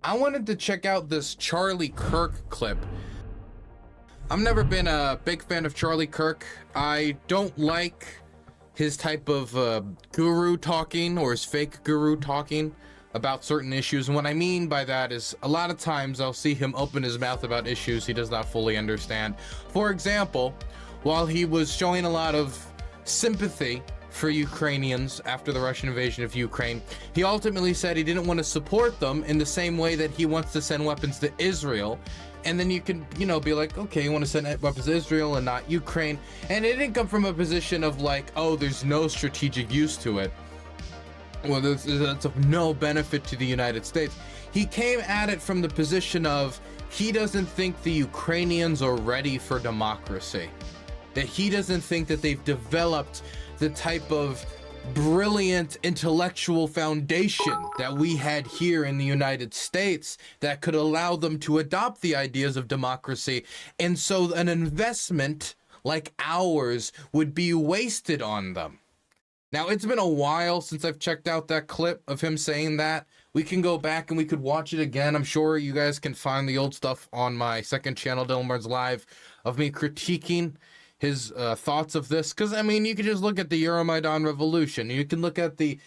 I wanted to check out this Charlie Kirk clip. I've never been a big fan of Charlie Kirk. I don't like his type of guru talking, or his fake guru talking about certain issues. And what I mean by that is a lot of times I'll see him open his mouth about issues he does not fully understand. For example, while he was showing a lot of sympathy for Ukrainians after the Russian invasion of Ukraine, he ultimately said he didn't want to support them in the same way that he wants to send weapons to Israel. And then you can, be like, okay, you want to send weapons to Israel and not Ukraine. And it didn't come from a position of like, oh, there's no strategic use to it. Well, that's of no benefit to the United States. He came at it from the position of he doesn't think the Ukrainians are ready for democracy. That he doesn't think that they've developed the type of brilliant intellectual foundation that we had here in the United States that could allow them to adopt the ideas of democracy. And so an investment like ours would be wasted on them. Now, it's been a while since I've checked out that clip of him saying that. We can go back and we could watch it again. I'm sure you guys can find the old stuff on my second channel, DylanBurnsLIVE, of me critiquing his thoughts of this. Because, I mean, you can just look at the Euromaidan revolution. You can look at the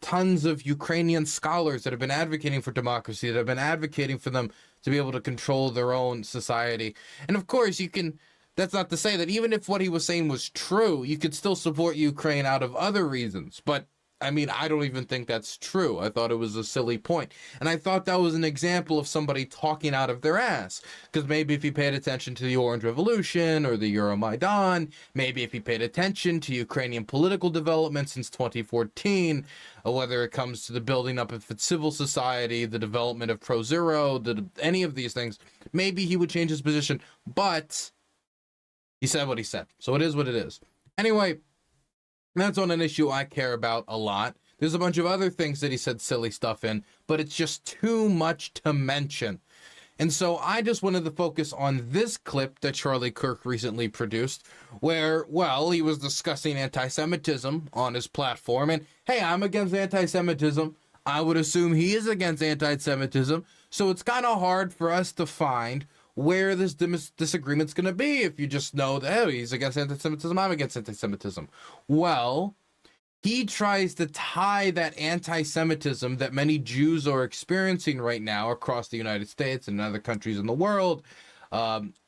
tons of Ukrainian scholars that have been advocating for democracy, that have been advocating for them to be able to control their own society. And, of course, you can... That's not to say that even if what he was saying was true, you could still support Ukraine out of other reasons. But, I mean, I don't even think that's true. I thought it was a silly point. And I thought that was an example of somebody talking out of their ass. Because maybe if he paid attention to the Orange Revolution or the Euromaidan, maybe if he paid attention to Ukrainian political development since 2014, or whether it comes to the building up of its civil society, the development of Pro-Zero, any of these things, maybe he would change his position. But... he said what he said, so it is what it is. Anyway, that's on an issue I care about a lot. There's a bunch of other things that he said silly stuff in, but it's just too much to mention. And so I just wanted to focus on this clip that Charlie Kirk recently produced, where, well, he was discussing anti-Semitism on his platform. And, hey, I'm against anti-Semitism. I would assume he is against anti-Semitism. So it's kind of hard for us to find where this disagreement's going to be if you just know that, oh, he's against anti-Semitism, I'm against anti-Semitism. Well, he tries to tie that anti-Semitism that many Jews are experiencing right now across the United States and other countries in the world,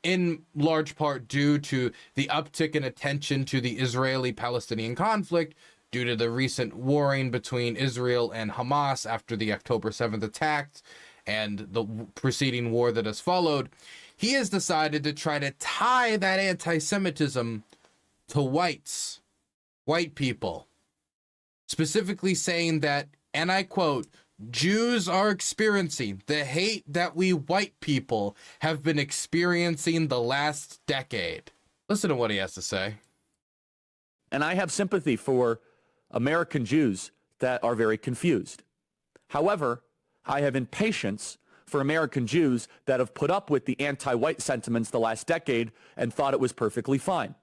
in large part due to the uptick in attention to the Israeli-Palestinian conflict, due to the recent warring between Israel and Hamas after the October 7th attacks, and the preceding war that has followed. He has decided to try to tie that anti-Semitism to white people, specifically saying that, and I quote, Jews are experiencing the hate that we white people have been experiencing the last decade. Listen to what he has to say. And I have sympathy for American Jews that are very confused. However, I have impatience for American Jews that have put up with the anti-white sentiments the last decade and thought it was perfectly fine.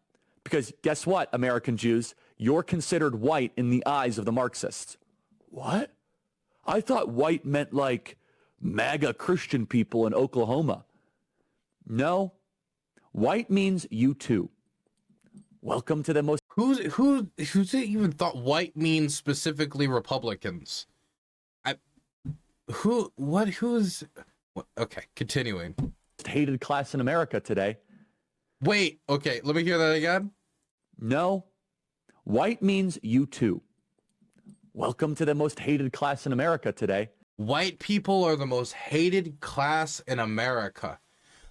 Because guess what, American Jews? You're considered white in the eyes of the Marxists. What? I thought white meant like MAGA Christian people in Oklahoma. No, white means you too. Welcome to the most... Who's even thought white means specifically Republicans? Okay, continuing. Hated class in America today. Wait, okay, let me hear that again. No, white means you too. Welcome to the most hated class in America today. White people are the most hated class in America.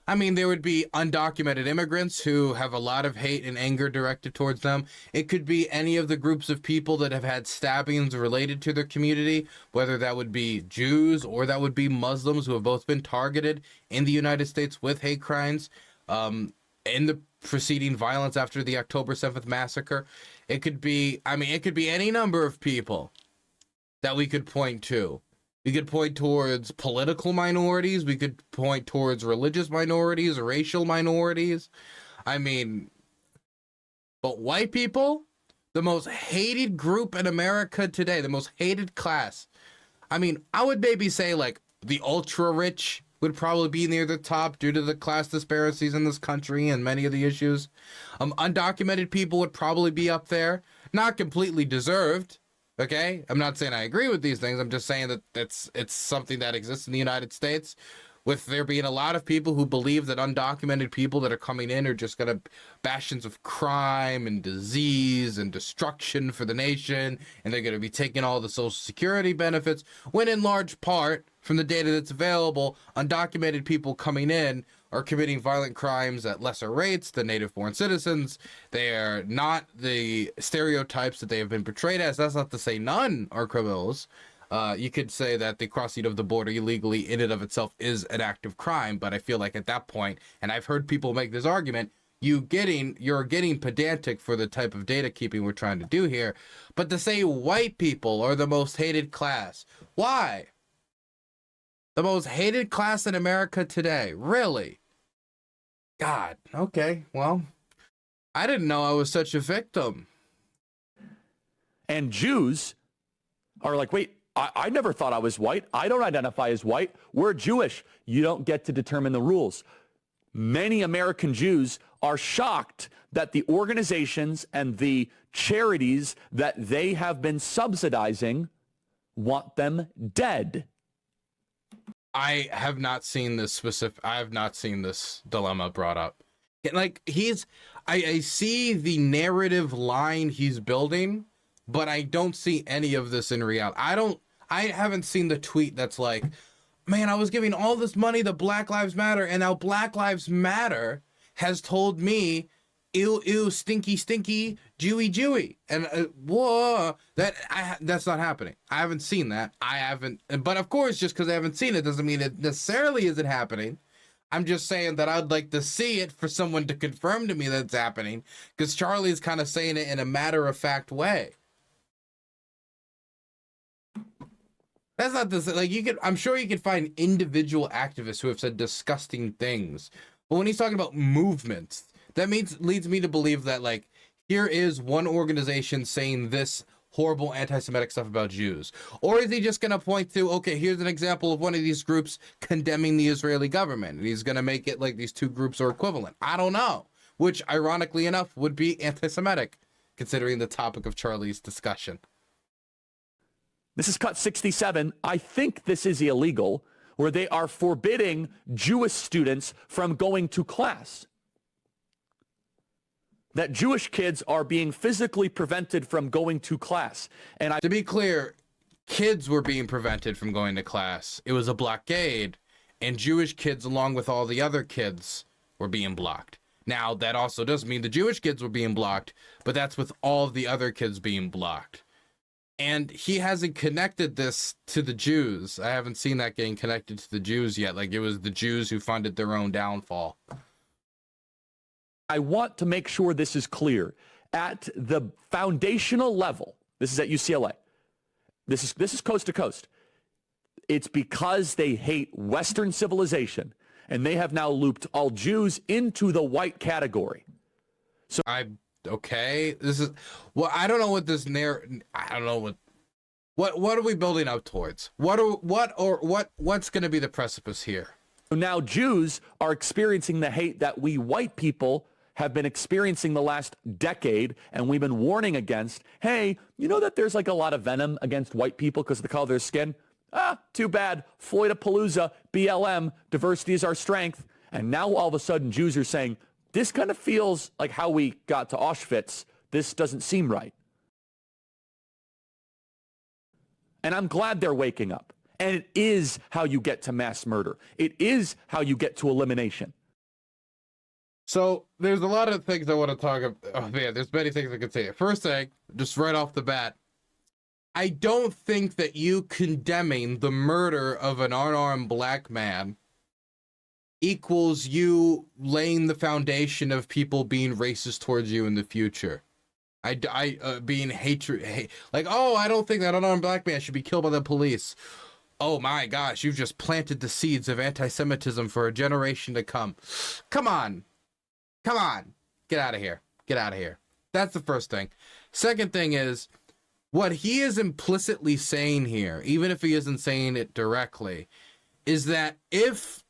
I mean, there would be undocumented immigrants who have a lot of hate and anger directed towards them. It could be any of the groups of people that have had stabbings related to their community, whether that would be Jews or that would be Muslims who have both been targeted in the United States with hate crimes, in the preceding violence after the October 7th massacre. It could be, it could be any number of people that we could point to. We could point towards political minorities. We could point towards religious minorities, racial minorities. But white people, the most hated group in America today, the most hated class. I would maybe say like The ultra rich would probably be near the top due to the class disparities in this country and many of the issues. Undocumented people would probably be up there. Not completely deserved. Okay, I'm not saying I agree with these things. I'm just saying that it's something that exists in the United States, with there being a lot of people who believe that undocumented people that are coming in are just gonna bastions of crime and disease and destruction for the nation, and they're gonna be taking all the Social Security benefits, when in large part, from the data that's available, undocumented people coming in are committing violent crimes at lesser rates than native-born citizens. They are not the stereotypes that they have been portrayed as. That's not to say none are criminals. You could say that the crossing of the border illegally in and of itself is an act of crime, but I feel like at that point, and I've heard people make this argument, you're getting pedantic for the type of data keeping we're trying to do here. But to say white people are the most hated class, why? The most hated class in America today, really? God, okay, well, I didn't know I was such a victim. And Jews are like, wait, I never thought I was white. I don't identify as white. We're Jewish. You don't get to determine the rules. Many American Jews are shocked that the organizations and the charities that they have been subsidizing want them dead. I have not seen this dilemma brought up. Like, I see the narrative line he's building, but I don't see any of this in reality. I haven't seen the tweet that's like, man, I was giving all this money to Black Lives Matter, and now Black Lives Matter has told me, ew, ew, stinky, stinky, Jewy, Jewy. And whoa, that's not happening. I haven't seen that. But of course, just because I haven't seen it doesn't mean it necessarily isn't happening. I'm just saying that I'd like to see it for someone to confirm to me that it's happening, because Charlie's kind of saying it in a matter-of-fact way. That's not this, like, I'm sure you could find individual activists who have said disgusting things, but when he's talking about movements, that leads me to believe that, like, here is one organization saying this horrible anti-Semitic stuff about Jews. Or is he just going to point to, okay, here's an example of one of these groups condemning the Israeli government, and he's going to make it like these two groups are equivalent? I don't know. Which, ironically enough, would be anti-Semitic, considering the topic of Charlie's discussion. This is cut 67. I think this is illegal, where they are forbidding Jewish students from going to class. That Jewish kids are being physically prevented from going to class. And to be clear, kids were being prevented from going to class. It was a blockade, and Jewish kids, along with all the other kids, were being blocked. Now, that also doesn't mean the Jewish kids were being blocked, but that's with all the other kids being blocked. And he hasn't connected this to the Jews. I haven't seen that getting connected to the Jews yet. Like, it was the Jews who funded their own downfall. I want to make sure this is clear. At the foundational level, this is at UCLA. This is coast to coast. It's because they hate Western civilization, and they have now looped all Jews into the white category. So okay, this is, well, I don't know what this I don't know what are we building up towards? What's going to be the precipice here? Now Jews are experiencing the hate that we white people have been experiencing the last decade, and we've been warning against. Hey, you know that there's like a lot of venom against white people because of the color of their skin? Too bad. Floydapalooza, BLM, diversity is our strength. And now all of a sudden Jews are saying, this kind of feels like how we got to Auschwitz. This doesn't seem right. And I'm glad they're waking up. And it is how you get to mass murder. It is how you get to elimination. So there's a lot of things I want to talk about. Oh man, there's many things I could say. First thing, just right off the bat, I don't think that you condemning the murder of an unarmed black man equals you laying the foundation of people being racist towards you in the future. Being hatred, like, oh, I don't think that unarmed black man should be killed by the police. Oh my gosh, you've just planted the seeds of anti-Semitism for a generation to come. Come on. Get out of here. Get out of here. That's the first thing. Second thing is, what he is implicitly saying here, even if he isn't saying it directly, is that if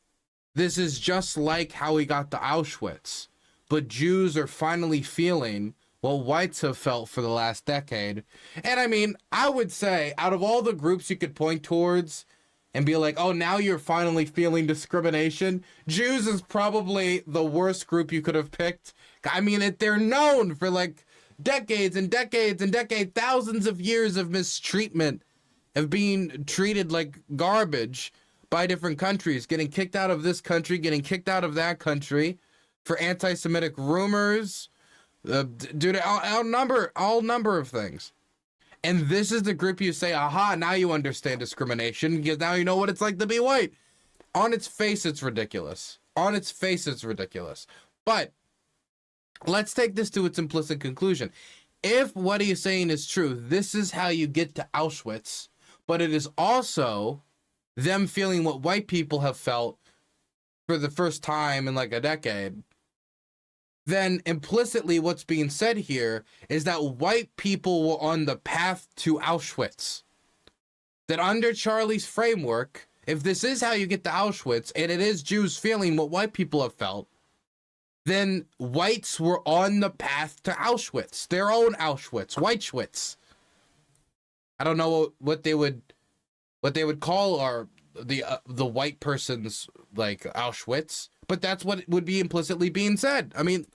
this is just like how we got to Auschwitz, but Jews are finally feeling what whites have felt for the last decade. And I mean, I would say out of all the groups you could point towards and be like, oh, now you're finally feeling discrimination, Jews is probably the worst group you could have picked. I mean, they're known for like decades and decades and decades, thousands of years of mistreatment, of being treated like garbage by different countries, getting kicked out of this country, getting kicked out of that country for anti-Semitic rumors, due to all number of things. And this is the group you say, aha, now you understand discrimination, because now you know what it's like to be white. On its face, it's ridiculous. On its face, it's ridiculous. But let's take this to its implicit conclusion. If what he's saying is true, this is how you get to Auschwitz, but it is also them feeling what white people have felt for the first time in like a decade, then implicitly what's being said here is that white people were on the path to Auschwitz. That under Charlie's framework, if this is how you get to Auschwitz, and it is Jews feeling what white people have felt, then whites were on the path to Auschwitz, their own Auschwitz, Whiteshwitz. I don't know what they would call the white person's like Auschwitz, but that's what would be implicitly being said. I mean,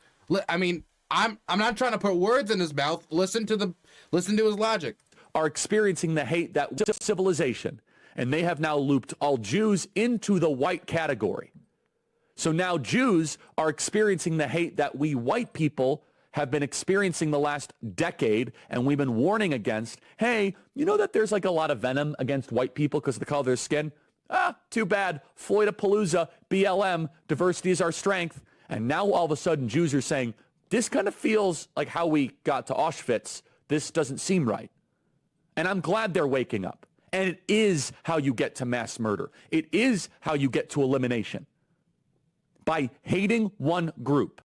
I'm not trying to put words in his mouth. Listen to his logic. Are experiencing the hate that civilization, and they have now looped all Jews into the white category. So now Jews are experiencing the hate that we white people have been experiencing the last decade, and we've been warning against. Hey, you know that there's like a lot of venom against white people because of the color of their skin? Too bad. Floydapalooza, BLM, diversity is our strength. And now all of a sudden Jews are saying, this kind of feels like how we got to Auschwitz. This doesn't seem right. And I'm glad they're waking up. And it is how you get to mass murder. It is how you get to elimination. By hating one group.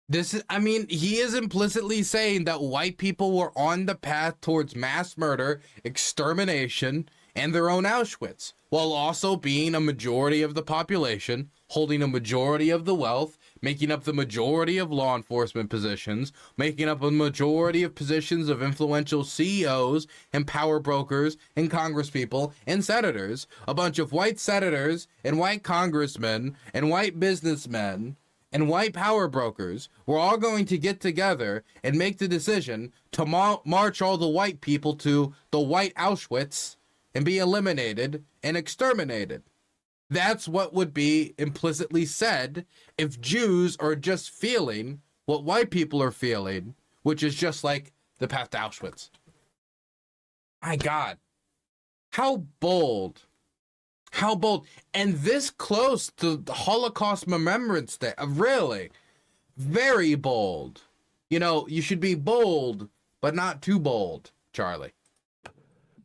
He is implicitly saying that white people were on the path towards mass murder, extermination, and their own Auschwitz, while also being a majority of the population, holding a majority of the wealth, making up the majority of law enforcement positions, making up a majority of positions of influential CEOs and power brokers and congresspeople and senators. A bunch of white senators and white congressmen and white businessmen and white power brokers were all going to get together and make the decision to march all the white people to the white Auschwitz and be eliminated and exterminated. That's what would be implicitly said if Jews are just feeling what white people are feeling, which is just like the path to Auschwitz. My God, how bold. How bold. And this close to the Holocaust Remembrance Day. Really, very bold. You know, you should be bold, but not too bold, Charlie.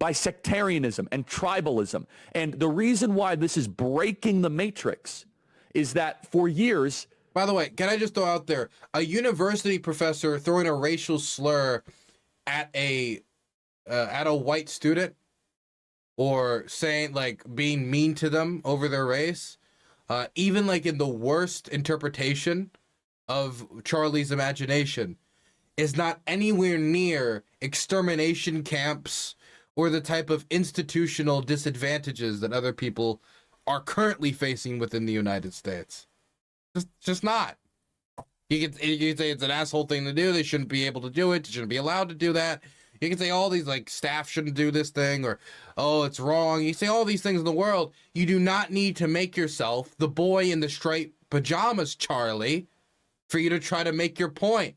By sectarianism and tribalism. And the reason why this is breaking the matrix is that for years... By the way, can I just throw out there, a university professor throwing a racial slur at a white student, or saying, like, being mean to them over their race, even like in the worst interpretation of Charlie's imagination, is not anywhere near extermination camps or the type of institutional disadvantages that other people are currently facing within the United States. Just not. You can say it's an asshole thing to do. They shouldn't be able to do it. They shouldn't be allowed to do that. You can say all these, like, staff shouldn't do this thing, or, oh, it's wrong. You say all these things in the world. You do not need to make yourself the boy in the striped pajamas, Charlie, for you to try to make your point.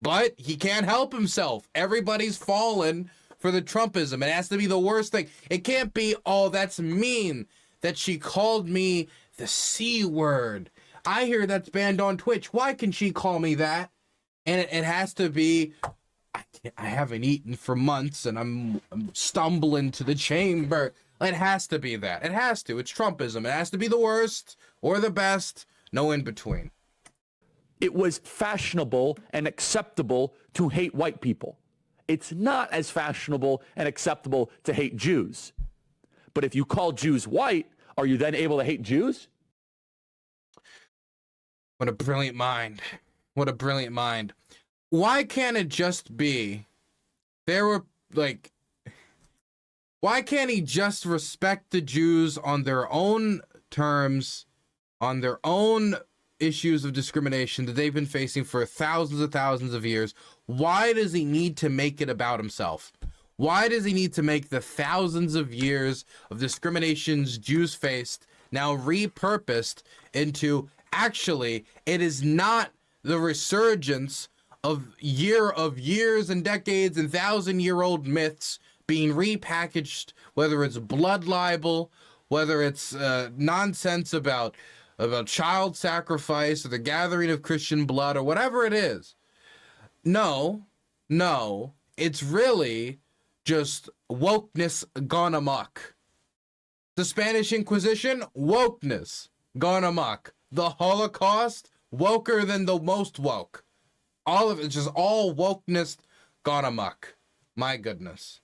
But he can't help himself. Everybody's fallen for the Trumpism. It has to be the worst thing. It can't be, oh, that's mean that she called me the C word. I hear that's banned on Twitch. Why can she call me that? And it has to be, I haven't eaten for months and I'm stumbling to the chamber. It has to be that. It has to. It's Trumpism. It has to be the worst or the best. No in between. It was fashionable and acceptable to hate white people. It's not as fashionable and acceptable to hate Jews. But if you call Jews white, are you then able to hate Jews? What a brilliant mind. What a brilliant mind. Why can't it just be, why can't he just respect the Jews on their own terms, on their own issues of discrimination that they've been facing for thousands of years? Why does he need to make it about himself? Why does he need to make the thousands of years of discriminations Jews faced now repurposed into, actually, it is not the resurgence of years and decades and 1,000-year-old myths being repackaged, whether it's blood libel, whether it's nonsense about child sacrifice or the gathering of Christian blood or whatever it is. No, it's really just wokeness gone amok. The Spanish Inquisition, wokeness gone amok. The Holocaust, woker than the most woke. All of it's just all wokeness gone amok. My goodness.